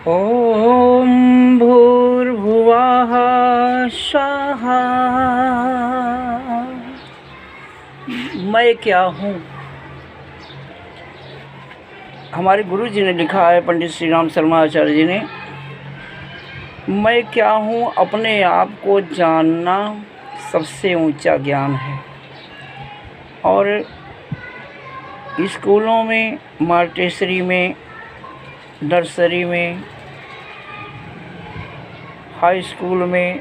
ॐ भूर्भुवः स्वः। मैं क्या हूँ। हमारे गुरु जी ने लिखा है, पंडित श्री राम शर्मा आचार्य जी ने, मैं क्या हूँ अपने आप को जानना सबसे ऊंचा ज्ञान है। और स्कूलों में, मार्टेसरी में, नर्सरी में, हाई स्कूल में,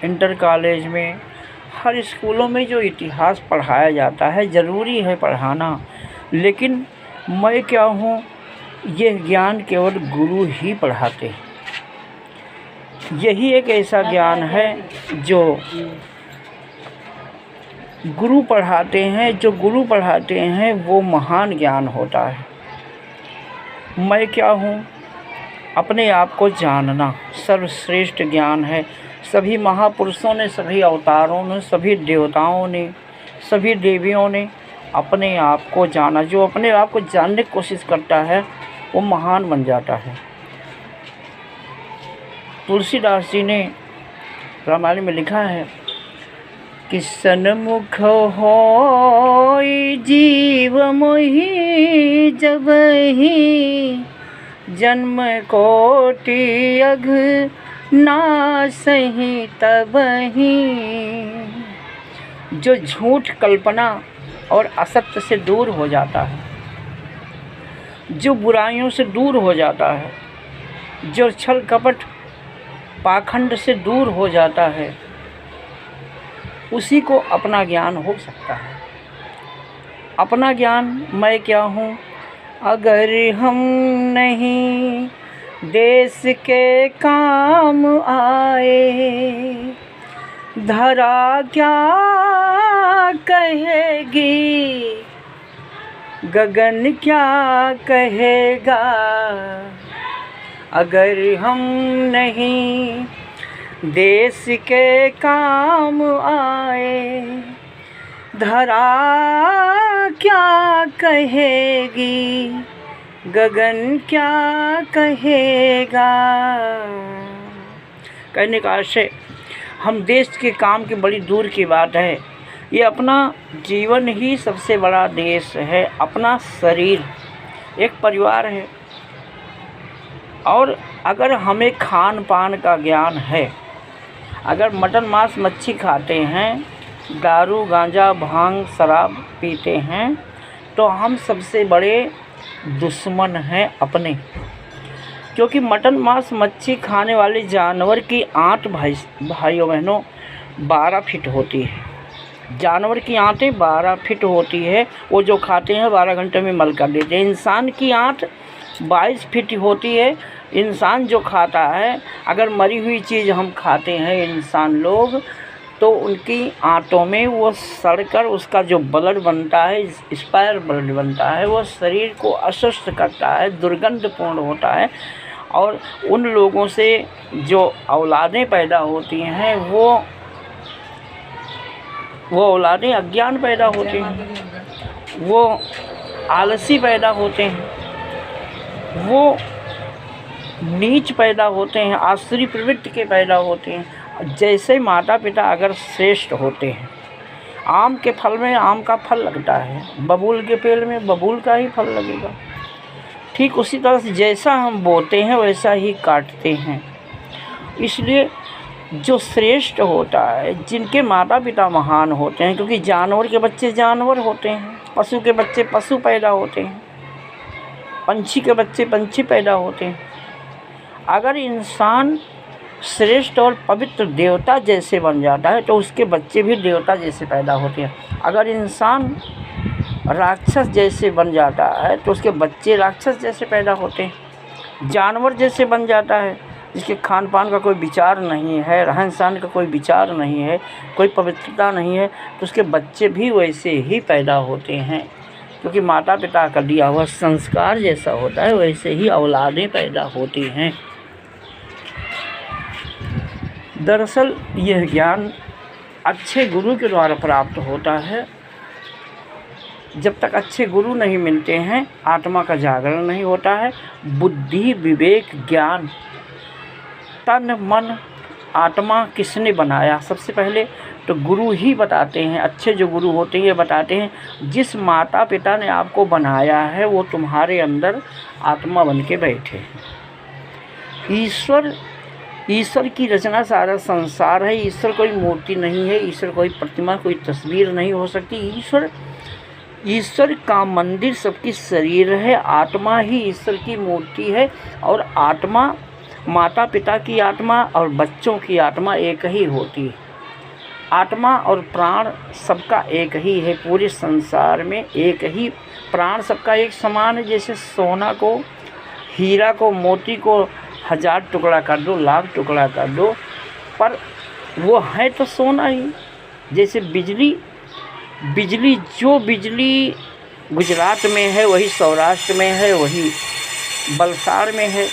इंटर कॉलेज में, हर स्कूलों में जो इतिहास पढ़ाया जाता है, ज़रूरी है पढ़ाना, लेकिन मैं क्या हूँ यह ज्ञान केवल गुरु ही पढ़ाते हैं। यही एक ऐसा ज्ञान है जो गुरु पढ़ाते हैं। जो गुरु पढ़ाते हैं वो महान ज्ञान होता है। मैं क्या हूँ अपने आप को जानना सर्वश्रेष्ठ ज्ञान है। सभी महापुरुषों ने, सभी अवतारों ने, सभी देवताओं ने, सभी देवियों ने अपने आप को जाना। जो अपने आप को जानने की कोशिश करता है वो महान बन जाता है। तुलसीदास जी ने रामायण में लिखा है कि सन्मुख होई जीव मोहि जबहि जन्म कोटि अघ नासहि तबहि। जो झूठ, कल्पना और असत्य से दूर हो जाता है, जो बुराइयों से दूर हो जाता है, जो छल कपट पाखंड से दूर हो जाता है, उसी को अपना ज्ञान हो सकता है। अपना ज्ञान मैं क्या हूँ। अगर हम नहीं देश के काम आए, धरा क्या कहेगी, गगन क्या कहेगा। अगर हम नहीं देश के काम आए, धरा क्या कहेगी, गगन क्या कहेगा। कहने का आशय, हम देश के काम की बड़ी दूर की बात है। ये अपना जीवन ही सबसे बड़ा देश है। अपना शरीर एक परिवार है। और अगर हमें खान पान का ज्ञान है, अगर मटन मांस मच्छी खाते हैं, दारू गांजा भांग शराब पीते हैं, तो हम सबसे बड़े दुश्मन हैं अपने। क्योंकि मटन मांस मच्छी खाने वाले जानवर की आंत भाइयों बहनों 12 फीट होती है। जानवर की आंतें 12 फीट होती है। वो जो खाते हैं 12 घंटे में मल कर देते हैं। इंसान की आंत 22 फीट होती है। इंसान जो खाता है, अगर मरी हुई चीज़ हम खाते हैं इंसान लोग, तो उनकी आंतों में वो सड़कर उसका जो ब्लड बनता है, स्पायर ब्लड बनता है, वो शरीर को अस्वस्थ करता है, दुर्गंधपूर्ण होता है। और उन लोगों से जो औलादें पैदा होती हैं वो औलादें अज्ञान पैदा होती हैं, वो आलसी पैदा होते हैं, वो नीच पैदा होते हैं, आसुरी प्रवृत्ति के पैदा होते हैं। जैसे माता पिता अगर श्रेष्ठ होते हैं, आम के फल में आम का फल लगता है, बबूल के पेड़ में बबूल का ही फल लगेगा। ठीक उसी तरह से जैसा हम बोते हैं वैसा ही काटते हैं। इसलिए जो श्रेष्ठ होता है, जिनके माता पिता महान होते हैं, क्योंकि जानवर के बच्चे जानवर होते हैं, पशु के बच्चे पशु पैदा होते हैं, पंछी के बच्चे पंछी पैदा होते हैं। अगर इंसान श्रेष्ठ और पवित्र देवता जैसे बन जाता है तो उसके बच्चे भी देवता जैसे पैदा होते हैं। अगर इंसान राक्षस जैसे बन जाता है तो उसके बच्चे राक्षस जैसे पैदा होते हैं। जानवर जैसे बन जाता है, जिसके खान पान का कोई विचार नहीं है, रहन सहन का कोई विचार नहीं है, कोई पवित्रता नहीं है, तो उसके बच्चे भी वैसे ही पैदा होते हैं। क्योंकि माता पिता का दिया हुआ संस्कार जैसा होता है वैसे ही औलादें पैदा होती हैं। दरअसल यह ज्ञान अच्छे गुरु के द्वारा प्राप्त होता है। जब तक अच्छे गुरु नहीं मिलते हैं आत्मा का जागरण नहीं होता है। बुद्धि, विवेक, ज्ञान, तन, मन, आत्मा किसने बनाया? सबसे पहले तो गुरु ही बताते हैं। अच्छे जो गुरु होते हैं ये बताते हैं जिस माता पिता ने आपको बनाया है वो तुम्हारे अंदर आत्मा बन के बैठे हैं। ईश्वर की रचना सारा संसार है। ईश्वर कोई मूर्ति नहीं है, ईश्वर कोई प्रतिमा, कोई तस्वीर नहीं हो सकती। ईश्वर का मंदिर सबकी शरीर है। आत्मा ही ईश्वर की मूर्ति है और आत्मा, माता पिता की आत्मा और बच्चों की आत्मा एक ही होती है। आत्मा और प्राण सबका एक ही है। पूरे संसार में एक ही प्राण सबका एक समान है। जैसे सोना को, हीरा को, मोती को 1000 टुकड़ा कर दो, लाख टुकड़ा कर दो, पर वो है तो सोना ही। जैसे बिजली जो बिजली गुजरात में है वही सौराष्ट्र में है, वही वलसाड़ में है,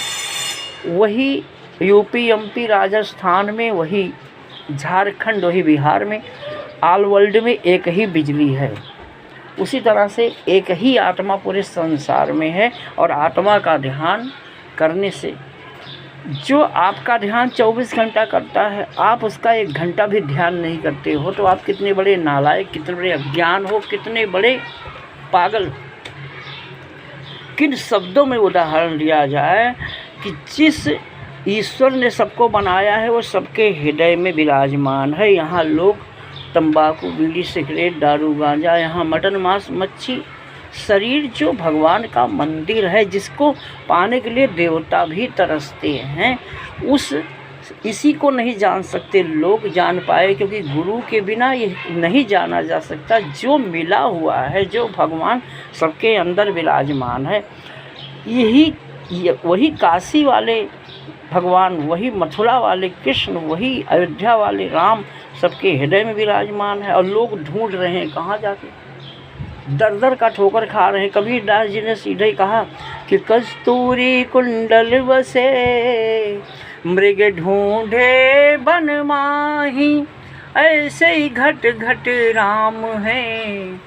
वही यूपी, एमपी, राजस्थान में, वही झारखंड, वही बिहार में। ऑल वर्ल्ड में एक ही बिजली है। उसी तरह से एक ही आत्मा पूरे संसार में है। और आत्मा का ध्यान करने से जो आपका ध्यान 24 घंटा करता है, आप उसका 1 घंटा भी ध्यान नहीं करते हो तो आप कितने बड़े नालायक, कितने बड़े अज्ञान हो, कितने बड़े पागल। किन शब्दों में उदाहरण दिया जाए कि जिस ईश्वर ने सबको बनाया है वो सबके हृदय में विराजमान है। यहाँ लोग तंबाकू, बीड़ी, सिगरेट, दारू, गांजा, यहाँ मटन, मांस, मच्छी, शरीर जो भगवान का मंदिर है जिसको पाने के लिए देवता भी तरसते हैं, इसी को नहीं जान सकते लोग। जान पाए क्योंकि गुरु के बिना ये नहीं जाना जा सकता। जो मिला हुआ है, जो भगवान सबके अंदर विराजमान है, वही काशी वाले भगवान, वही मथुरा वाले कृष्ण, वही अयोध्या वाले राम सबके हृदय में विराजमान है। और लोग ढूंढ रहे हैं कहाँ जाके, दर दर का ठोकर खा रहे हैं। कबीर दास जी ने सीधे ही कहा कि कस्तूरी कुंडल बसे मृग ढूंढे वन माही, ऐसे ही घट घट राम है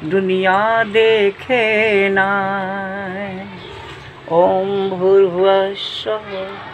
दुनिया देखे ना। ओम भूर्भुवः स्वः